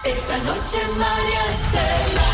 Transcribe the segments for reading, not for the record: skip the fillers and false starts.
Esta noche María Cela.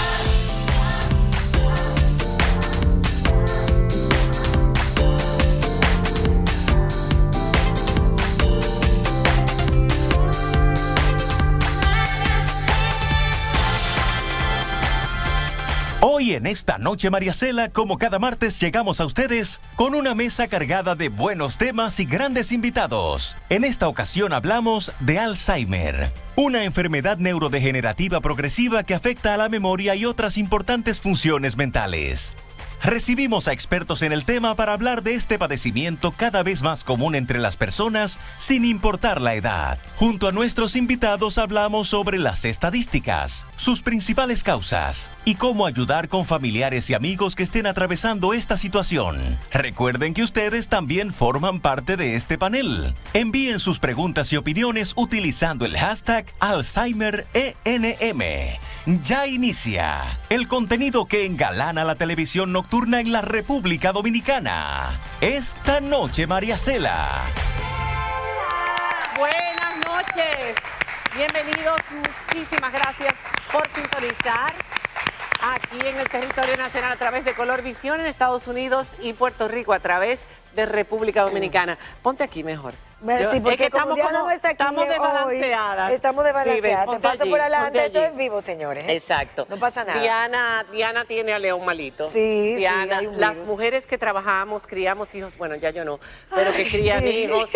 Hoy en Esta Noche María Cela, como cada martes, llegamos a ustedes con una mesa cargada de buenos temas y grandes invitados. En esta ocasión hablamos de Alzheimer, una enfermedad neurodegenerativa progresiva que afecta a la memoria y otras importantes funciones mentales. Recibimos a expertos en el tema para hablar de este padecimiento cada vez más común entre las personas, sin importar la edad. Junto a nuestros invitados hablamos sobre las estadísticas, sus principales causas y cómo ayudar con familiares y amigos que estén atravesando esta situación. Recuerden que ustedes también forman parte de este panel. Envíen sus preguntas y opiniones utilizando el hashtag AlzheimerENM. Ya inicia el contenido que engalana la televisión nocturna en la República Dominicana. Esta noche, María Cela. Buenas noches. Bienvenidos. Muchísimas gracias por sintonizar aquí en el territorio nacional a través de Color Visión en Estados Unidos y Puerto Rico a través de República Dominicana. Ponte aquí mejor. Sí, porque es que estamos, no está aquí estamos desbalanceadas. Estamos desbalanceadas. Sí, te paso allí, por adelante, esto allí. es vivo, señores. Exacto. No pasa nada. Diana tiene a León malito. Sí, Diana, sí, hay un las virus. mujeres que trabajamos, criamos hijos, bueno, ya yo no, pero que crían sí. hijos,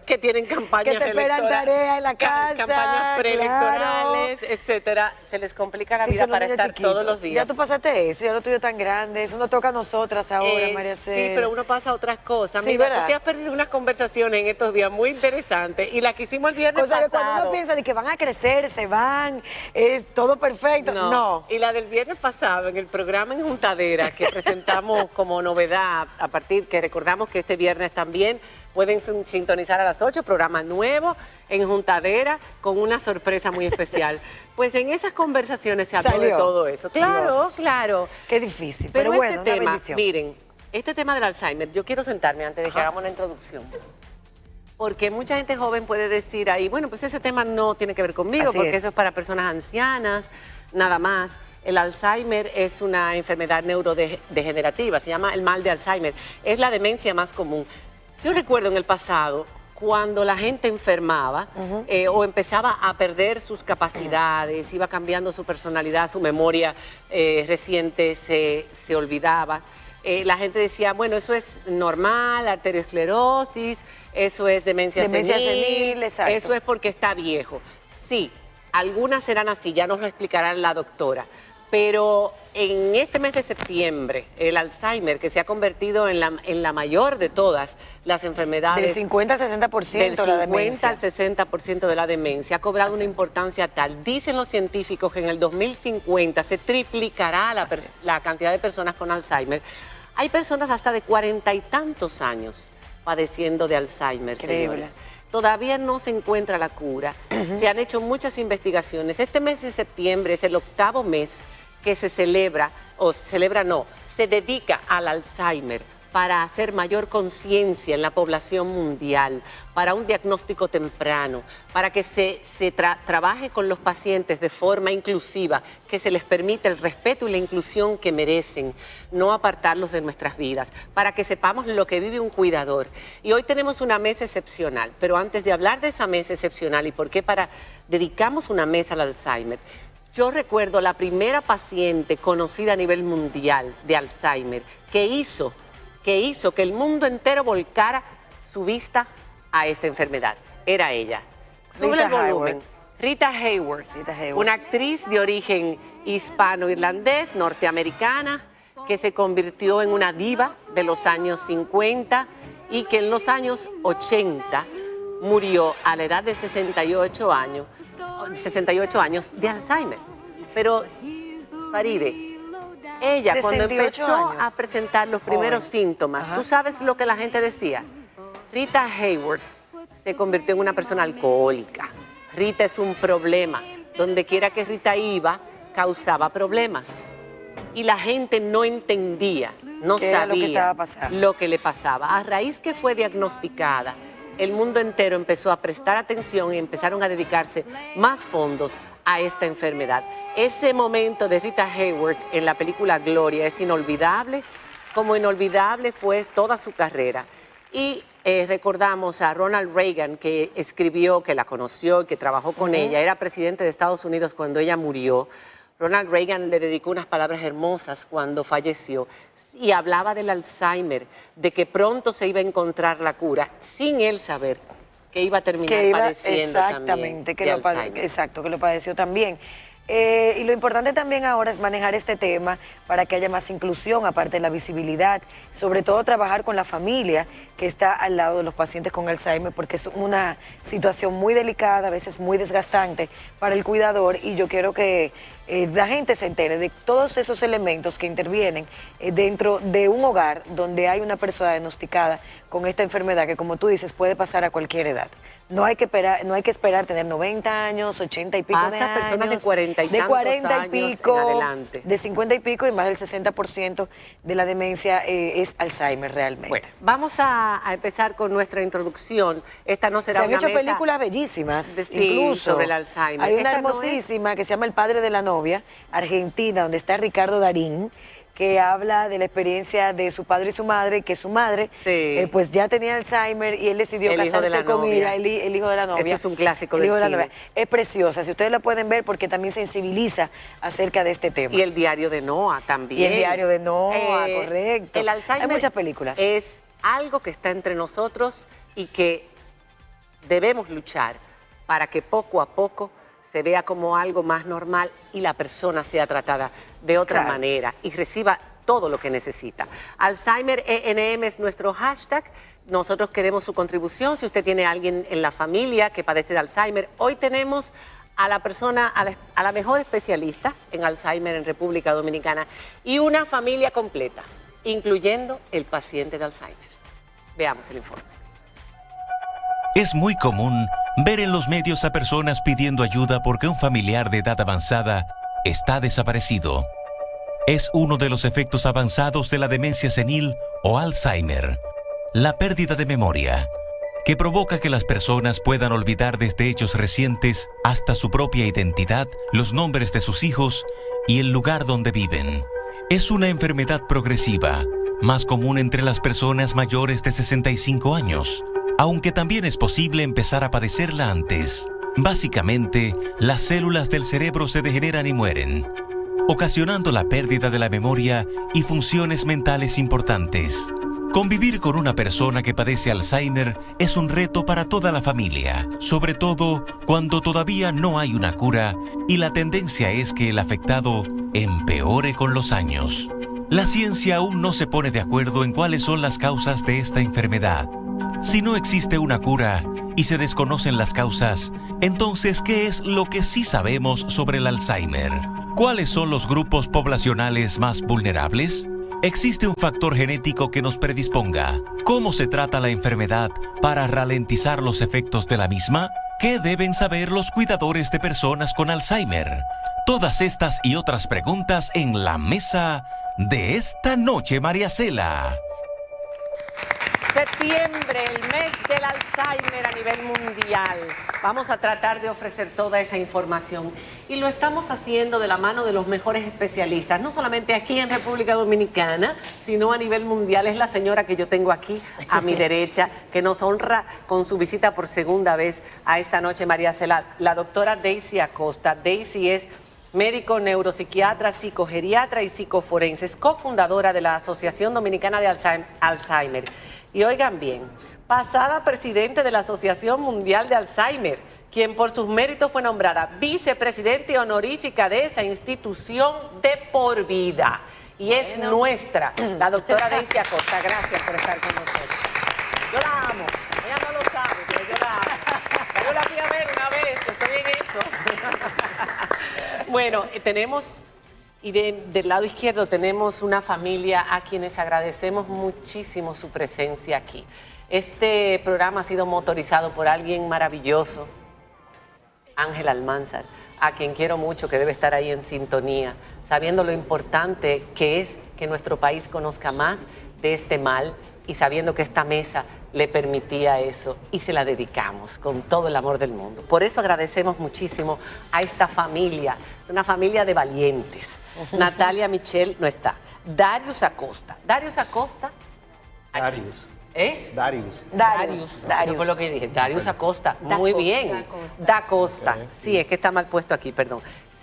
que tienen campañas Que te esperan tarea en la casa, campañas preelectorales, etcétera, se les complica la Sí, vida son los para niños estar chiquitos. todos los días. Ya tú pasaste eso, ya lo tuyo tan grande, eso nos toca a nosotras ahora, María Sí, Cela. pero uno pasa a otras cosas. Sí, Mira, ¿verdad? tú te has perdido unas conversaciones en estos días muy interesantes y las que hicimos el viernes O sea, que cuando pasado. uno piensa de que van a crecer, se van, todo perfecto, no. Y la del viernes pasado en el programa En Juntadera que presentamos como novedad a partir que recordamos que este viernes también pueden sintonizar a las 8, programa nuevo en Juntadera con una sorpresa muy especial. Pues en esas conversaciones se habló de Salió. todo eso. Claro, Dios. claro. Qué difícil, Pero pero bueno, este una tema, bendición. miren, este tema del Alzheimer, yo quiero sentarme antes de que hagamos la introducción. Porque mucha gente joven puede decir ahí, bueno, pues ese tema no tiene que ver conmigo, Así porque es. eso es para personas ancianas, nada más. El Alzheimer es una enfermedad neurodegenerativa, se llama el mal de Alzheimer. Es la demencia más común. Yo recuerdo en el pasado, cuando la gente enfermaba o empezaba a perder sus capacidades, iba cambiando su personalidad, su memoria reciente se olvidaba. La gente decía, bueno, eso es normal, arteriosclerosis, eso es demencia senil, exacto. eso es porque está viejo. Sí, algunas serán así, ya nos lo explicará la doctora. Pero en este mes de septiembre, el Alzheimer, que se ha convertido en la mayor de todas las enfermedades. Del 50 al 60% Del la 50 demencia. al 60% de la demencia ha cobrado una Así es. importancia tal. Dicen los científicos que en el 2050 se triplicará la cantidad de personas con Alzheimer. Hay personas hasta de 40 y tantos años padeciendo de Alzheimer, Increíble. señores. Todavía no se encuentra la cura. Se han hecho muchas investigaciones. Este mes de septiembre es el 8º mes que se celebra, se dedica al Alzheimer para hacer mayor conciencia en la población mundial, para un diagnóstico temprano, para que se trabaje con los pacientes de forma inclusiva, que se les permita el respeto y la inclusión que merecen, no apartarlos de nuestras vidas, para que sepamos lo que vive un cuidador. Y hoy tenemos una mesa excepcional, pero antes de hablar de esa mesa excepcional y por qué dedicamos una mesa al Alzheimer, yo recuerdo la primera paciente conocida a nivel mundial de Alzheimer que hizo que el mundo entero volcara su vista a esta enfermedad. Era ella. Sube el volumen. Rita Hayworth, una actriz de origen hispano-irlandés, norteamericana, que se convirtió en una diva de los años 50 y que en los años 80 murió a la edad de 68 años de Alzheimer. Pero, Faride, ella cuando 68 empezó años. a presentar los primeros síntomas, Ajá. ¿tú sabes lo que la gente decía? Rita Hayworth se convirtió en una persona alcohólica. Rita es un problema. Donde quiera que Rita iba, causaba problemas. Y la gente no entendía, no ¿Qué era sabía lo que estaba pasando? lo que le pasaba. A raíz que fue diagnosticada el mundo entero empezó a prestar atención y empezaron a dedicarse más fondos a esta enfermedad. Ese momento de Rita Hayworth en la película Gloria es inolvidable, como inolvidable fue toda su carrera. Y recordamos a Ronald Reagan, que escribió, que la conoció y que trabajó con ella. Era presidente de Estados Unidos cuando ella murió. Ronald Reagan le dedicó unas palabras hermosas cuando falleció y hablaba del Alzheimer, de que pronto se iba a encontrar la cura, sin él saber que iba a terminar padeciendo exactamente, también exacto, que lo padeció también. Y lo importante también ahora es manejar este tema para que haya más inclusión, aparte de la visibilidad, sobre todo trabajar con la familia que está al lado de los pacientes con Alzheimer, porque es una situación muy delicada, a veces muy desgastante para el cuidador, y yo quiero que la gente se entere de todos esos elementos que intervienen dentro de un hogar donde hay una persona diagnosticada con esta enfermedad que, como tú dices, puede pasar a cualquier edad. No hay que esperar tener 90 años, 80 y pico de años. Personas de 40 y de 40 y años pico, en adelante. de 50 y pico, y más del 60% de la demencia es Alzheimer realmente. Bueno, vamos a empezar con nuestra introducción. Esta no será Se han una hecho mesa películas bellísimas, sí, incluso sobre el Alzheimer. Hay una Esta no hermosísima que se llama El padre de la novia, Argentina, donde está Ricardo Darín, que habla de la experiencia de su padre y su madre, que su madre pues ya tenía Alzheimer y él decidió casarse con ella, el hijo de la novia. Eso es un clásico del cine. Es preciosa, si ustedes la pueden ver, porque también sensibiliza acerca de este tema. Y El diario de Noah también. Y El diario de Noah, correcto. El Alzheimer hay muchas películas. Es algo que está entre nosotros y que debemos luchar para que poco a poco se vea como algo más normal y la persona sea tratada de otra manera y reciba todo lo que necesita. Alzheimer ENM es nuestro hashtag. Nosotros queremos su contribución. Si usted tiene a alguien en la familia que padece de Alzheimer, hoy tenemos a la persona, a la mejor especialista en Alzheimer en República Dominicana y una familia completa, incluyendo el paciente de Alzheimer. Veamos el informe. Es muy común ver en los medios a personas pidiendo ayuda porque un familiar de edad avanzada está desaparecido. Es uno de los efectos avanzados de la demencia senil o Alzheimer, la pérdida de memoria, que provoca que las personas puedan olvidar desde hechos recientes hasta su propia identidad, los nombres de sus hijos y el lugar donde viven. Es una enfermedad progresiva, más común entre las personas mayores de 65 años, aunque también es posible empezar a padecerla antes. Básicamente, las células del cerebro se degeneran y mueren, ocasionando la pérdida de la memoria y funciones mentales importantes. Convivir con una persona que padece Alzheimer es un reto para toda la familia, sobre todo cuando todavía no hay una cura y la tendencia es que el afectado empeore con los años. La ciencia aún no se pone de acuerdo en cuáles son las causas de esta enfermedad. Si no existe una cura y se desconocen las causas, entonces, ¿qué es lo que sí sabemos sobre el Alzheimer? ¿Cuáles son los grupos poblacionales más vulnerables? ¿Existe un factor genético que nos predisponga? ¿Cómo se trata la enfermedad para ralentizar los efectos de la misma? ¿Qué deben saber los cuidadores de personas con Alzheimer? Todas estas y otras preguntas en la mesa de esta noche, María Cela. Septiembre, el mes del Alzheimer a nivel mundial. Vamos a tratar de ofrecer toda esa información y lo estamos haciendo de la mano de los mejores especialistas, no solamente aquí en República Dominicana, sino a nivel mundial. Es la señora que yo tengo aquí a mi derecha, que nos honra con su visita por segunda vez a esta noche, María Cela, la doctora Daisy Acosta. Daisy es médico neuropsiquiatra, psicogeriatra y psicoforense, es cofundadora de la Asociación Dominicana de Alzheimer. Y oigan bien, pasada presidente de la Asociación Mundial de Alzheimer, quien por sus méritos fue nombrada vicepresidente honorífica de esa institución de por vida. Y es nuestra, la doctora Daisy Acosta. Gracias por estar con nosotros. Yo la amo. Ella no lo sabe, pero yo la amo. Yo la fui a ver una vez, estoy en eso. Bueno, tenemos... Y del lado izquierdo tenemos una familia a quienes agradecemos muchísimo su presencia aquí. Este programa ha sido motorizado por alguien maravilloso, Ángel Almanzar, a quien quiero mucho, que debe estar ahí en sintonía, sabiendo lo importante que es que nuestro país conozca más de este mal y sabiendo que esta mesa le permitía eso, y se la dedicamos con todo el amor del mundo. Por eso agradecemos muchísimo a esta familia, es una familia de valientes. Natalia Michelle no está. Darius Acosta. Darius Acosta. Darius. ¿Eh? Darius. Darius. Eso fue lo que dije. Darius Acosta. Da Muy Costa. bien. Da Costa. Da Costa. Sí, es que está mal puesto aquí, perdón.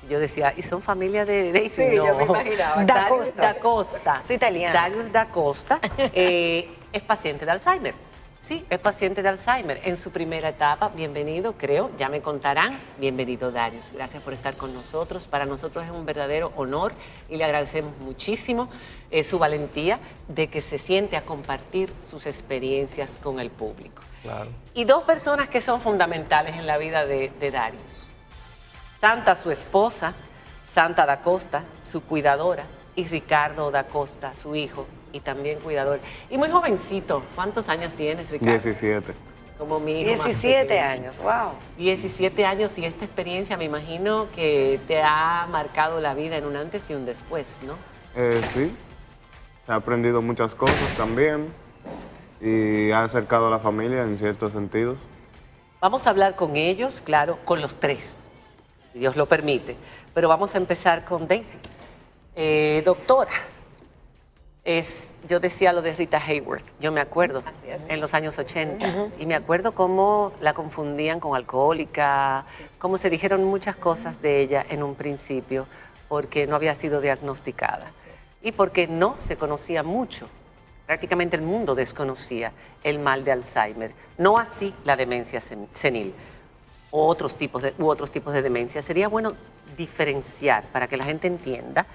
Yo decía, ¿y son familia de Daisy? Sí, no. yo me imaginaba. Da Da Costa. Costa. Da Costa. Soy italiana. Darius Da Costa es paciente de Alzheimer. Sí, es paciente de Alzheimer. En su primera etapa, bienvenido, creo, ya me contarán. Bienvenido, Darius. Gracias por estar con nosotros. Para nosotros es un verdadero honor y le agradecemos muchísimo su valentía de que se siente a compartir sus experiencias con el público. Claro. Y dos personas que son fundamentales en la vida de Darius. Santa, su esposa, Santa Da Costa, su cuidadora, y Ricardo Da Costa, su hijo, y también cuidador. Y muy jovencito. ¿Cuántos años tienes, Ricardo? 17. Como mi hijo más 17 pequeño. años, wow. 17 años, y esta experiencia me imagino que te ha marcado la vida en un antes y un después, ¿no? Sí, he aprendido muchas cosas también y ha acercado a la familia en ciertos sentidos. Vamos a hablar con ellos, claro, con los tres, si Dios lo permite. Pero vamos a empezar con Daisy. Doctora, yo decía lo de Rita Hayworth, yo me acuerdo, en los años 80, y me acuerdo cómo la confundían con alcohólica, cómo se dijeron muchas cosas de ella en un principio, porque no había sido diagnosticada y porque no se conocía mucho. Prácticamente el mundo desconocía el mal de Alzheimer, no así la demencia senil u otros tipos de demencia. Sería bueno diferenciar para que la gente entienda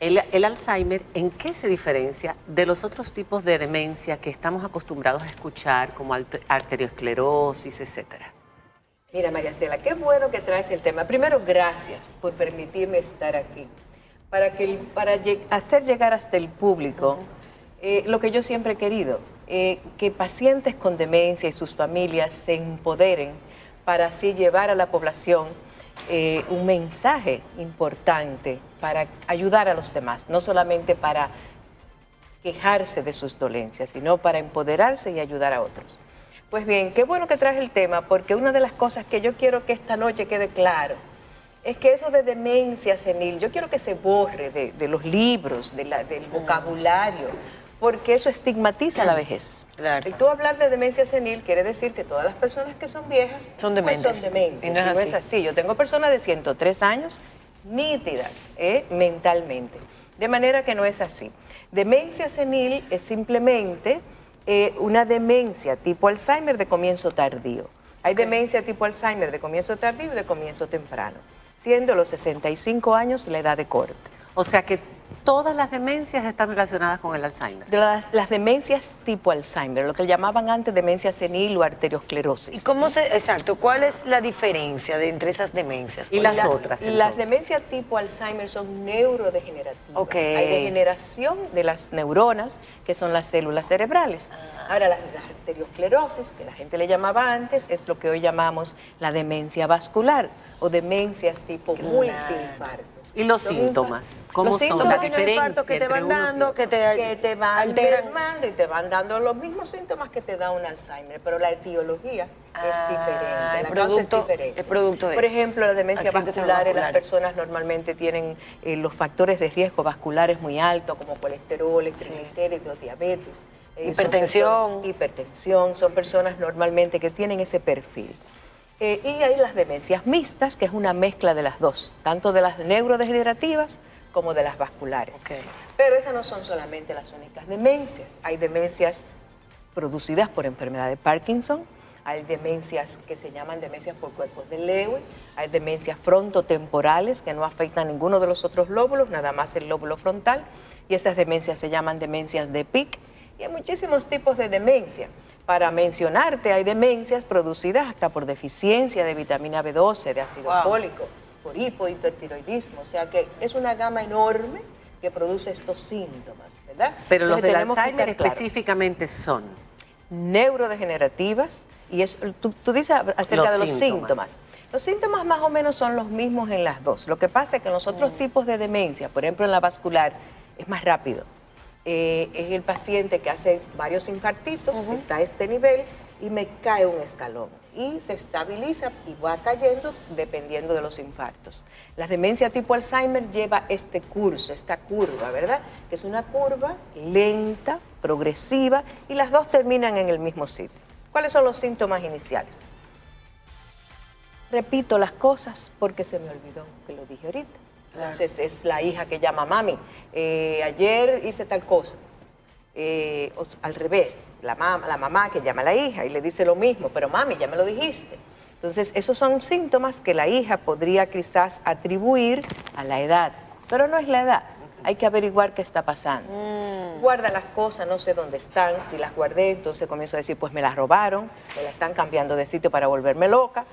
el Alzheimer, ¿en qué se diferencia de los otros tipos de demencia que estamos acostumbrados a escuchar, como arteriosclerosis, etcétera? Mira, María Cela, qué bueno que traes el tema. Primero, gracias por permitirme estar aquí, para hacer llegar hasta el público lo que yo siempre he querido, que pacientes con demencia y sus familias se empoderen para así llevar a la población un mensaje importante para ayudar a los demás, no solamente para quejarse de sus dolencias, sino para empoderarse y ayudar a otros. Pues bien, qué bueno que traes el tema, porque una de las cosas que yo quiero que esta noche quede claro es que eso de demencia senil, yo quiero que se borre de los libros, del vocabulario, porque eso estigmatiza la vejez. Claro. El tú hablar de demencia senil quiere decir que todas las personas que son viejas Son pues dementes. son dementes. Y no es Y no es así. así. Yo tengo personas de 103 años nítidas mentalmente. De manera que no es así. Demencia senil es simplemente una demencia tipo Alzheimer de comienzo tardío. Hay demencia tipo Alzheimer de comienzo tardío y de comienzo temprano, siendo los 65 años la edad de corte. O sea que todas las demencias están relacionadas con el Alzheimer. De las demencias tipo Alzheimer, lo que llamaban antes demencia senil o arteriosclerosis. ¿Y cómo exacto, cuál es la diferencia entre esas demencias? Y las otras, Las entonces. demencias tipo Alzheimer son neurodegenerativas. Ok. Hay degeneración de las neuronas, que son las células cerebrales. Ahora, la arteriosclerosis, que la gente le llamaba antes, es lo que hoy llamamos la demencia vascular o demencias tipo multiinfartos. ¿Y los Son síntomas? ¿Cómo los son? síntomas La de diferencia infarto que te entre van unos y dando, otros. que te van alteran. mermando y te van dando los mismos síntomas que te da un Alzheimer, pero la etiología es diferente, es la causa es producto- diferente. es producto de Por eso. ejemplo, la demencia Accidentes vascular, las cerebrovasculares. personas normalmente tienen los factores de riesgo vasculares muy altos, como colesterol, triglicéridos, diabetes. Hipertensión. Hipertensión, son personas normalmente que tienen ese perfil. Y hay las demencias mixtas, que es una mezcla de las dos, tanto de las neurodegenerativas como de las vasculares. Ok. Pero esas no son solamente las únicas demencias. Hay demencias producidas por enfermedad de Parkinson, hay demencias que se llaman demencias por cuerpos de Lewy, hay demencias frontotemporales que no afectan ninguno de los otros lóbulos, nada más el lóbulo frontal, y esas demencias se llaman demencias de Pick, y hay muchísimos tipos de demencia. Para mencionarte, hay demencias producidas hasta por deficiencia de vitamina B12, de ácido Wow. fólico, por hipotiroidismo, o sea que es una gama enorme que produce estos síntomas, ¿verdad? Pero los Entonces, del tenemos que Alzheimer estar claros. específicamente son. Neurodegenerativas, y tú dices acerca Los de los síntomas. síntomas. Los síntomas más o menos son los mismos en las dos. Lo que pasa es que en los otros tipos de demencia, por ejemplo en la vascular, es más rápido. es el paciente que hace varios infartitos, está a este nivel y me cae un escalón y se estabiliza y va cayendo dependiendo de los infartos. La demencia tipo Alzheimer lleva este curso, esta curva, ¿verdad? Que es una curva lenta, progresiva y las dos terminan en el mismo sitio. ¿Cuáles son los síntomas iniciales? Repito las cosas porque se me olvidó que lo dije ahorita. Entonces es la hija que llama mami, ayer hice tal cosa. Al revés, la mamá que llama a la hija y le dice lo mismo, pero mami, ya me lo dijiste. Entonces esos son síntomas que la hija podría quizás atribuir a la edad, pero no es la edad. Hay que averiguar qué está pasando. Guarda las cosas, no sé dónde están. Si las guardé, entonces comienzo a decir, pues me las robaron, me la están cambiando de sitio para volverme loca.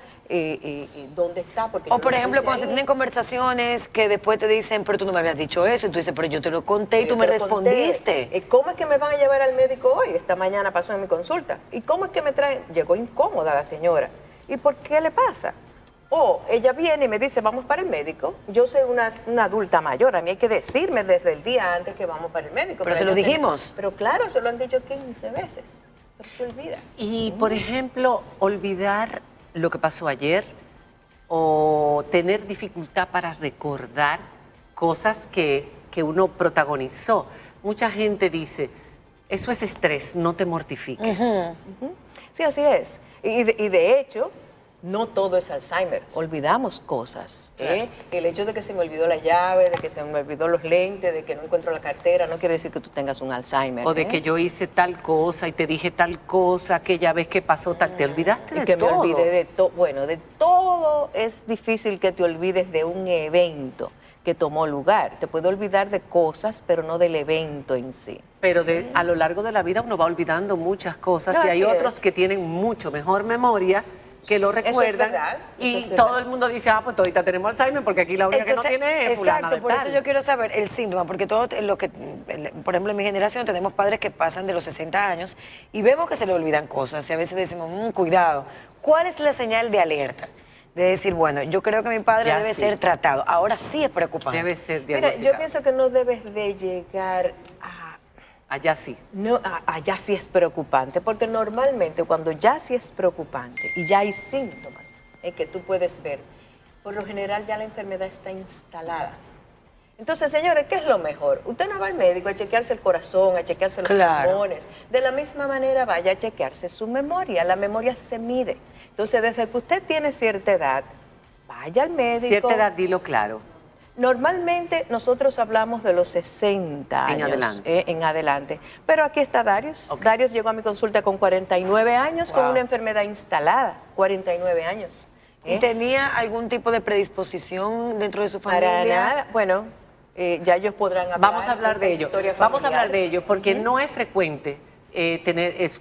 ¿Dónde está? Porque o por ejemplo, cuando se tienen conversaciones que después te dicen, pero tú no me habías dicho eso, y tú dices, pero yo te lo conté y tú me respondiste. ¿Cómo es que me van a llevar al médico hoy? Esta mañana pasó en mi consulta. ¿Y cómo es que me traen? Llegó incómoda la señora. ¿Y por qué le pasa? O ella viene y me dice, vamos para el médico. Yo soy una adulta mayor, a mí hay que decirme desde el día antes que vamos para el médico. Pero se lo dijimos. Pero claro, se lo han dicho 15 veces. Pero se olvida. Y, por ejemplo, olvidar lo que pasó ayer o tener dificultad para recordar cosas que uno protagonizó. Mucha gente dice, eso es estrés, no te mortifiques. Sí, así es. Y de hecho, no todo es Alzheimer, olvidamos cosas. Claro. El hecho de que se me olvidó la llave, de que se me olvidó los lentes, de que no encuentro la cartera, no quiere decir que tú tengas un Alzheimer. O de que yo hice tal cosa y te dije tal cosa, aquella vez que pasó tal, te olvidaste Y de que todo. me olvidé de todo. Bueno, de todo es difícil que te olvides de un evento que tomó lugar. Te puedo olvidar de cosas, pero no del evento en sí. Pero a lo largo de la vida uno va olvidando muchas cosas No, y hay así otros es. que tienen mucho mejor memoria, que lo recuerdan verdad, y eso es todo verdad. el mundo dice, pues todavía tenemos Alzheimer porque aquí la única que no tiene es fulana exacto, de por eso tal. yo quiero saber el síntoma, porque todo lo que, por ejemplo, en mi generación tenemos padres que pasan de los 60 años y vemos que se le olvidan cosas y a veces decimos, cuidado, ¿cuál es la señal de alerta? De decir, bueno, yo creo que mi padre Ya debe sí. ser tratado. Ahora sí es preocupante. Debe ser Mira, diagnosticado. yo pienso que no debes de llegar a... Allá sí. No, allá sí es preocupante, porque normalmente cuando ya sí es preocupante y ya hay síntomas que tú puedes ver, por lo general ya la enfermedad está instalada. Entonces, señores, ¿qué es lo mejor? Usted no va al médico a chequearse el corazón, a chequearse los Claro. pulmones. De la misma manera vaya a chequearse su memoria. La memoria se mide. Entonces, desde que usted tiene cierta edad, vaya al médico. Cierta edad, dilo claro. Normalmente nosotros hablamos de los 60 años. En adelante. En adelante. Pero aquí está Darius. Ok. Darius llegó a mi consulta con 49 años, con Wow. una enfermedad instalada. 49 años. ¿Y tenía algún tipo de predisposición dentro de su familia? Para nada. Bueno, ya ellos podrán hablar. Vamos a hablar esa de ello. historia Vamos a familiar. hablar de ello porque no es frecuente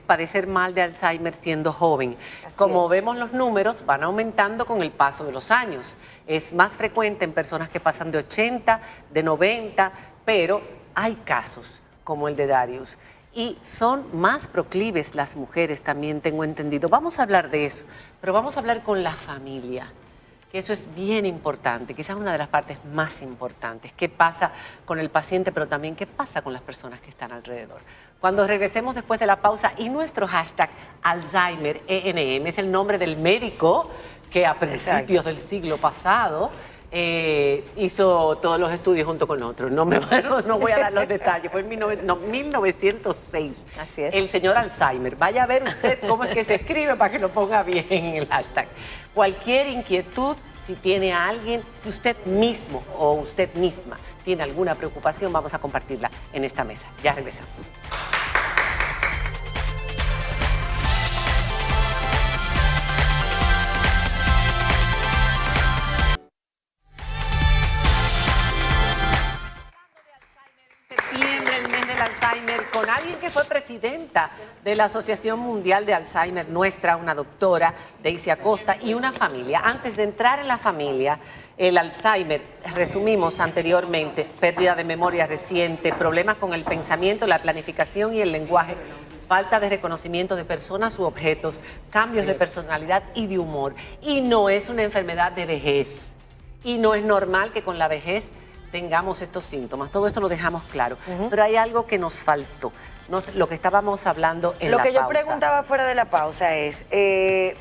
padecer mal de Alzheimer siendo joven. Así Como es. vemos los números, van aumentando con el paso de los años. Es más frecuente en personas que pasan de 80, de 90, pero hay casos como el de Darius. Y son más proclives las mujeres, también tengo entendido. Vamos a hablar de eso, pero vamos a hablar con la familia, que eso es bien importante, quizás una de las partes más importantes. ¿Qué pasa con el paciente, pero también qué pasa con las personas que están alrededor? Cuando regresemos después de la pausa y nuestro hashtag Alzheimer ENM es el nombre del médico que a principios del siglo pasado hizo todos los estudios junto con otros. No voy a dar los detalles, fue en 1906. Así es. El señor Alzheimer. Vaya a ver usted cómo es que se escribe para que lo ponga bien en el hashtag. Cualquier inquietud, si tiene a alguien, si usted mismo o usted misma tiene alguna preocupación, vamos a compartirla en esta mesa. Ya regresamos. Septiembre, el mes del Alzheimer, con alguien que fue presidenta de la Asociación Mundial de Alzheimer, nuestra, una doctora, Daisy Acosta, y una familia. Antes de entrar en la familia, el Alzheimer, resumimos anteriormente, pérdida de memoria reciente, problemas con el pensamiento, la planificación y el lenguaje, falta de reconocimiento de personas u objetos, cambios de personalidad y de humor. Y no es una enfermedad de vejez. Y no es normal que con la vejez tengamos estos síntomas. Todo eso lo dejamos claro. Pero hay algo que nos faltó. Lo que estábamos hablando en la pausa. Lo que yo preguntaba fuera de la pausa es,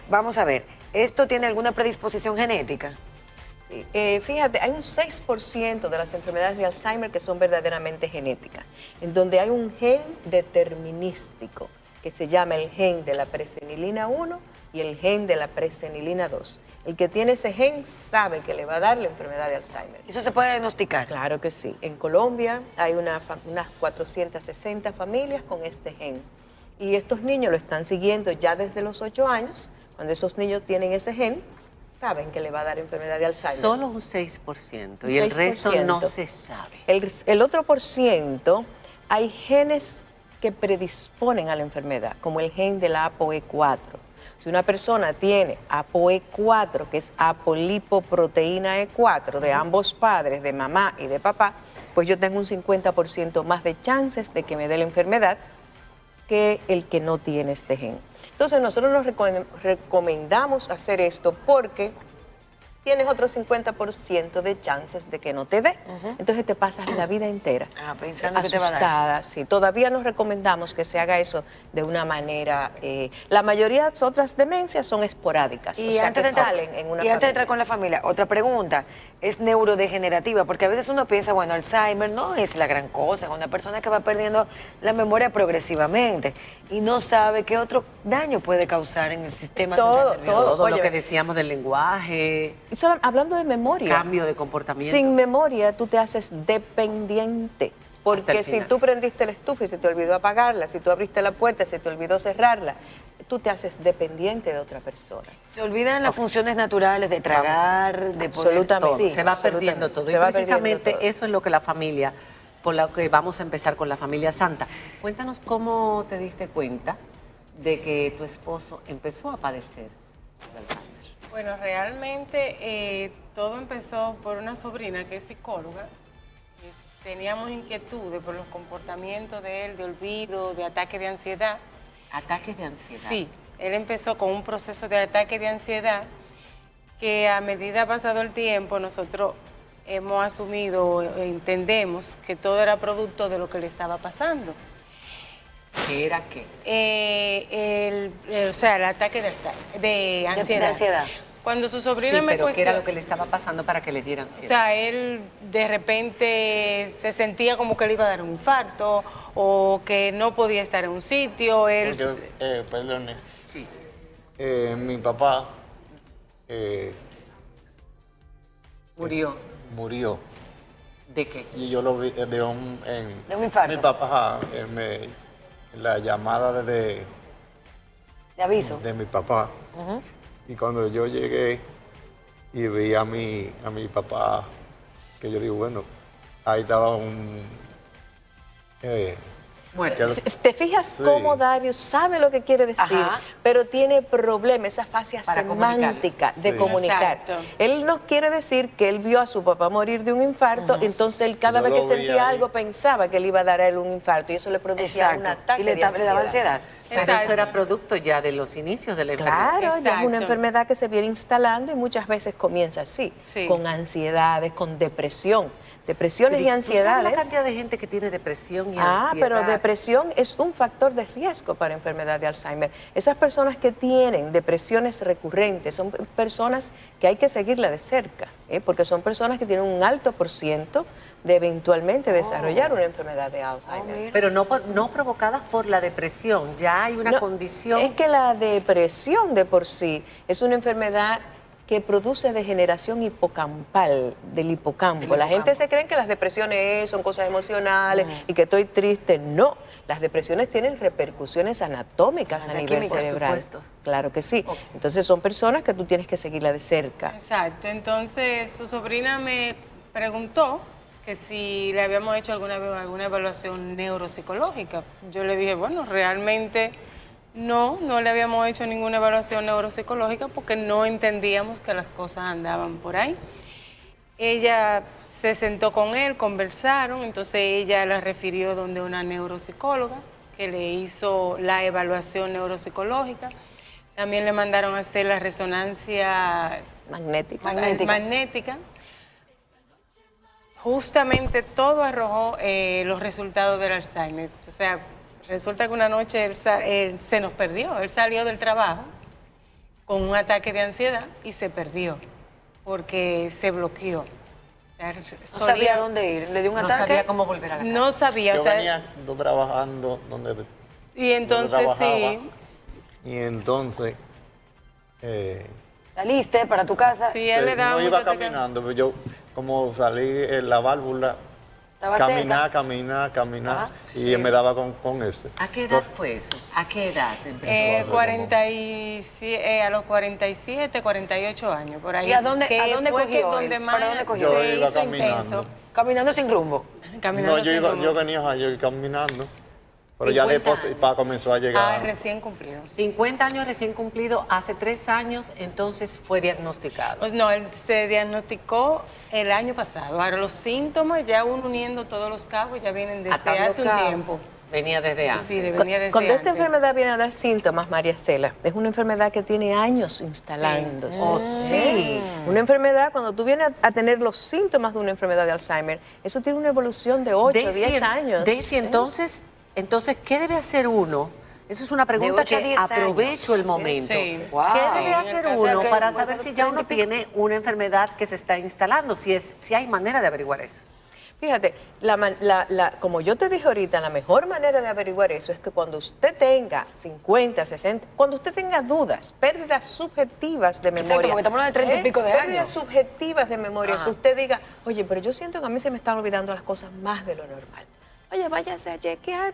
vamos a ver, ¿esto tiene alguna predisposición genética? Sí, fíjate, hay un 6% de las enfermedades de Alzheimer que son verdaderamente genéticas, en donde hay un gen determinístico que se llama el gen de la presenilina 1 y el gen de la presenilina 2. El que tiene ese gen sabe que le va a dar la enfermedad de Alzheimer. ¿Eso se puede diagnosticar? Claro que sí. En Colombia hay unas 460 familias con este gen. Y estos niños lo están siguiendo ya desde los 8 años. Cuando esos niños tienen ese gen, saben que le va a dar enfermedad de Alzheimer. Solo un 6%. Un Y el 6%. resto no se sabe. El otro por ciento, hay genes que predisponen a la enfermedad, como el gen de la ApoE4. Si una persona tiene ApoE4, que es apolipoproteína E4, de ambos padres, de mamá y de papá, pues yo tengo un 50% más de chances de que me dé la enfermedad que el que no tiene este gen. Entonces nosotros nos recomendamos hacer esto porque tienes otro 50% de chances de que no te dé. Entonces te pasas la vida entera pensando que te va a dar. asustada. Sí, todavía nos recomendamos que se haga eso de una manera. La mayoría de las otras demencias son esporádicas, Y o sea, antes que de entrar, salen en una y antes de familia. entrar con la familia, otra pregunta, ¿es neurodegenerativa? Porque a veces uno piensa, bueno, Alzheimer no es la gran cosa, es una persona que va perdiendo la memoria progresivamente y no sabe qué otro daño puede causar en el sistema central nervioso. Todo Oye, lo que decíamos del lenguaje, Y solo hablando de memoria. cambio de comportamiento. Sin memoria tú te haces dependiente. Hasta Porque el si final. tú prendiste la estufa y se te olvidó apagarla, si tú abriste la puerta y se te olvidó cerrarla, tú te haces dependiente de otra persona. Se olvidan las funciones naturales de tragar, de poder... Absolutamente. Todo, Sí, se va absolutamente. perdiendo todo. Se Y va precisamente perdiendo todo. eso es lo que la familia, con lo que vamos a empezar con la familia Santa. Cuéntanos cómo te diste cuenta de que tu esposo empezó a padecer de Alzheimer. Bueno, realmente todo empezó por una sobrina que es psicóloga. Teníamos inquietudes por los comportamientos de él, de olvido, de ataque de ansiedad. Ataques de ansiedad. Sí, él empezó con un proceso de ataque de ansiedad que a medida pasado el tiempo nosotros hemos asumido, entendemos que todo era producto de lo que le estaba pasando. ¿Qué era qué? O sea, el ataque de ansiedad. De ansiedad. Cuando su Sí, sobrina me pero ¿qué era cuestionó, lo que le estaba pasando para que le diera o ansiedad? sea, él de repente se sentía como que le iba a dar un infarto o que no podía estar en un sitio. Él Porque, perdone, Sí. mi papá Murió. murió ¿De qué? y yo lo vi De un infarto. Mi papá, la llamada De aviso. de mi papá. Y cuando yo llegué y vi a mi papá, que yo digo, bueno, ahí estaba Muerto. que- ¿Te fijas Sí. cómo Darius sabe lo que quiere decir, Ajá. pero tiene problema, esa fascia Para semántica de Sí. comunicar? Exacto. Él nos quiere decir que él vio a su papá morir de un infarto, entonces él cada Yo vez que lo vi sentía ahí. algo pensaba que le iba a dar a él un infarto y eso le producía un Exacto. ataque Y le daba ansiedad. Pero eso Exacto. era producto ya de los inicios de la enfermedad. Claro, ya es una Exacto. enfermedad que se viene instalando y muchas veces comienza así, Sí. con ansiedades, con depresiones y ¿Tú sabes ansiedades. la cantidad de gente que tiene depresión y Ah, ansiedad? pero depresión es un factor de riesgo para enfermedad de Alzheimer. Esas personas que tienen depresiones recurrentes son personas que hay que seguirla de cerca, porque son personas que tienen un alto por ciento de eventualmente desarrollar una enfermedad de Alzheimer. Pero no provocadas por la depresión, ya hay una No, condición. Es que la depresión de por sí es una enfermedad que produce degeneración hipocampal del hipocampo. La gente se cree que las depresiones son cosas emocionales y que estoy triste. No, las depresiones tienen repercusiones anatómicas a nivel por cerebral. supuesto. Claro que sí. Entonces son personas que tú tienes que seguirla de cerca. Exacto, entonces su sobrina me preguntó que si le habíamos hecho alguna vez alguna evaluación neuropsicológica. Yo le dije, bueno, realmente no le habíamos hecho ninguna evaluación neuropsicológica porque no entendíamos que las cosas andaban por ahí. Ella se sentó con él, conversaron, entonces ella la refirió donde una neuropsicóloga que le hizo la evaluación neuropsicológica. También le mandaron a hacer la resonancia Magnética. magnética. justamente todo arrojó los resultados del Alzheimer. O sea, resulta que una noche él se nos perdió. Él salió del trabajo con un ataque de ansiedad y se perdió porque se bloqueó. O sea, No sabía dónde ir, le dio un No ataque. sabía cómo volver a la casa. No sabía, Yo o sea, venía trabajando donde y entonces trabajaba, sí. y entonces Saliste para tu casa. Sí, él le daba no mucho iba ataque. caminando, pero yo como salí en la válvula, Estaba caminar, Ajá. y me daba con ese. ¿A qué edad fue eso? ¿A qué edad empezó? A los 47, 48 años, por ahí. ¿Y a dónde fue que cogió él? donde ¿Para más dónde cogió? Yo se iba hizo caminando. intenso. Caminando sin rumbo. Caminando No, sin rumbo. yo venía ayer caminando, pero ya 50 después años. comenzó a llegar. Recién cumplido. 50 años recién cumplido, hace 3 años, entonces fue diagnosticado. Pues no, él se diagnosticó el año pasado. Ahora los síntomas, ya uno uniendo todos los cabos, ya vienen desde Atando hace un cabos. tiempo. Venía desde antes. Sí, le venía desde Cuando esta antes. enfermedad viene a dar síntomas, María Cela, es una enfermedad que tiene años instalándose. Oh, sí. Una enfermedad, cuando tú vienes a tener los síntomas de una enfermedad de Alzheimer, eso tiene una evolución de 8 o 10 años. Daisy, entonces, ¿qué debe hacer uno? Esa es una pregunta 8 a que 10 aprovecho el años. momento. Sí. Wow. ¿Qué debe hacer O sea, uno que para puede saber ser si ya uno 30 y pico. tiene una enfermedad que se está instalando? Si hay manera de averiguar eso. Fíjate, como yo te dije ahorita, la mejor manera de averiguar eso es que cuando usted tenga 50, 60, cuando usted tenga dudas, pérdidas subjetivas de memoria. porque estamos hablando de 30 y pico de Pérdidas años. subjetivas de memoria, Ajá. que usted diga, oye, pero yo siento que a mí se me están olvidando las cosas más de lo normal. Oye, váyase a chequear.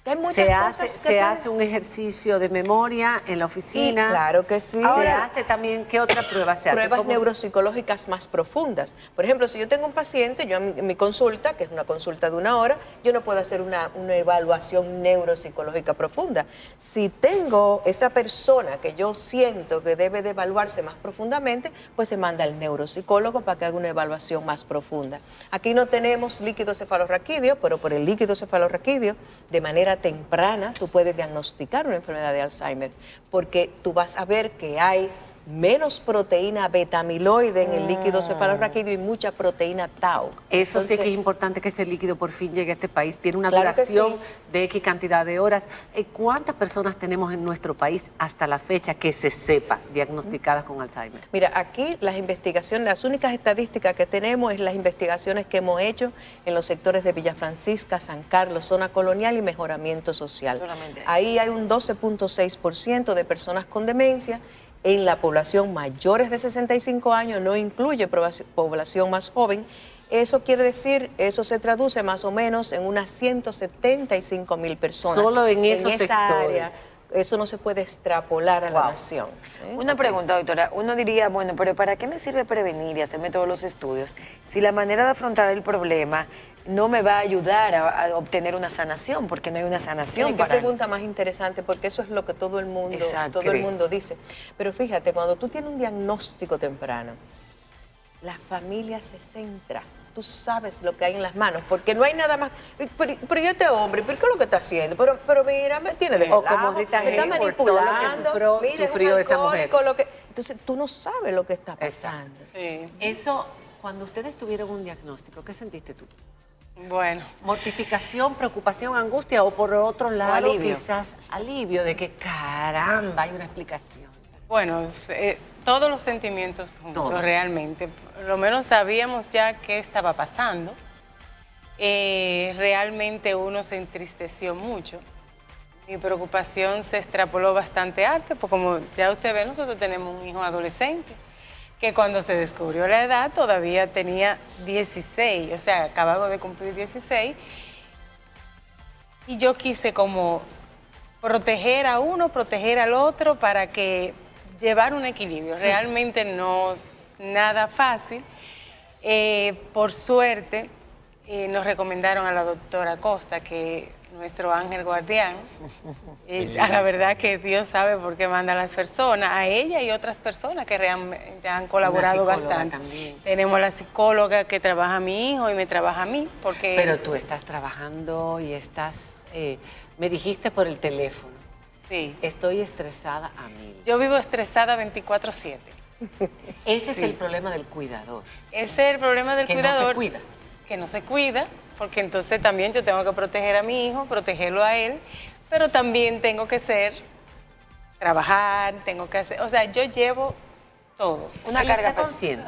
Que hay muchas cosas que Se pueden- hace un ejercicio de memoria en la oficina. Sí, claro que sí. Se hace también, ¿qué otra prueba se hace? Pruebas ¿Cómo? neuropsicológicas más profundas. Por ejemplo, si yo tengo un paciente, yo en mi consulta, que es una consulta de 1 hora, yo no puedo hacer una evaluación neuropsicológica profunda. Si tengo esa persona que yo siento que debe de evaluarse más profundamente, pues se manda al neuropsicólogo para que haga una evaluación más profunda. Aquí no tenemos líquido cefalorraquídeo, pero por el líquido cefalorraquídeo, de manera temprana, tú puedes diagnosticar una enfermedad de Alzheimer, porque tú vas a ver que hay menos proteína beta-amiloide en el líquido cefalorraquídeo y mucha proteína tau. Eso sí Entonces, que es importante que ese líquido por fin llegue a este país. Tiene una Claro que duración sí. de X cantidad de horas. ¿Cuántas personas tenemos en nuestro país hasta la fecha que se sepa diagnosticadas con Alzheimer? Mira, aquí las investigaciones, las únicas estadísticas que tenemos es las investigaciones que hemos hecho en los sectores de Villa Francisca, San Carlos, zona colonial y mejoramiento social. Solamente Ahí hay un 12.6% de personas con demencia. En la población mayores de 65 años, no incluye población más joven. Eso quiere decir, eso se traduce más o menos en unas 175,000 personas. Solo en esos esa área. sectores. Eso no se puede extrapolar a la Wow. nación. ¿eh? Una pregunta, doctora. Uno diría, bueno, pero ¿para qué me sirve prevenir y hacerme todos los estudios si la manera de afrontar el problema no me va a ayudar a obtener una sanación? Porque no hay una sanación Ay, qué para... pregunta más interesante, porque eso es lo que todo el Exacto. mundo dice. Pero fíjate, cuando tú tienes un diagnóstico temprano, la familia se centra. Tú sabes lo que hay en las manos, porque no hay nada más. Pero yo este hombre, ¿pero qué es lo que está haciendo? Pero mira, me tiene de O como lado, Rita me está Hayworth, todo lo que manipulando. Mira, es un sufrió esa mujer. alcohólico, entonces tú no sabes lo que está pasando. Sí. Eso, cuando ustedes tuvieron un diagnóstico, ¿qué sentiste tú? Bueno, ¿Mortificación, preocupación, angustia o por otro lado alivio. quizás alivio de que caramba, hay una explicación? bueno, todos los sentimientos juntos, Todos. realmente. Por lo menos sabíamos ya qué estaba pasando. Realmente uno se entristeció mucho. Mi preocupación se extrapoló bastante alto, porque como ya usted ve, nosotros tenemos un hijo adolescente, que cuando se descubrió la edad todavía tenía 16, o sea, acababa de cumplir 16, y yo quise como proteger a uno, proteger al otro para que llevar un equilibrio. Realmente no nada fácil. Por suerte nos recomendaron a la doctora Costa, que nuestro ángel guardián. A la verdad que Dios sabe por qué manda a las personas, a ella y otras personas que realmente han colaborado Una psicóloga bastante. también. Tenemos la psicóloga que trabaja a mi hijo y me trabaja a mí, porque... Pero tú estás trabajando y estás, me dijiste por el teléfono, sí, estoy estresada a mil. yo vivo estresada 24/7. Ese es Sí. el problema del cuidador, Ese es el problema del que no cuidador. se cuida. que no se cuida, porque entonces también yo tengo que proteger a mi hijo, protegerlo a él, pero también tengo que trabajar, tengo que hacer, o sea, yo llevo todo. Una carga está consciente.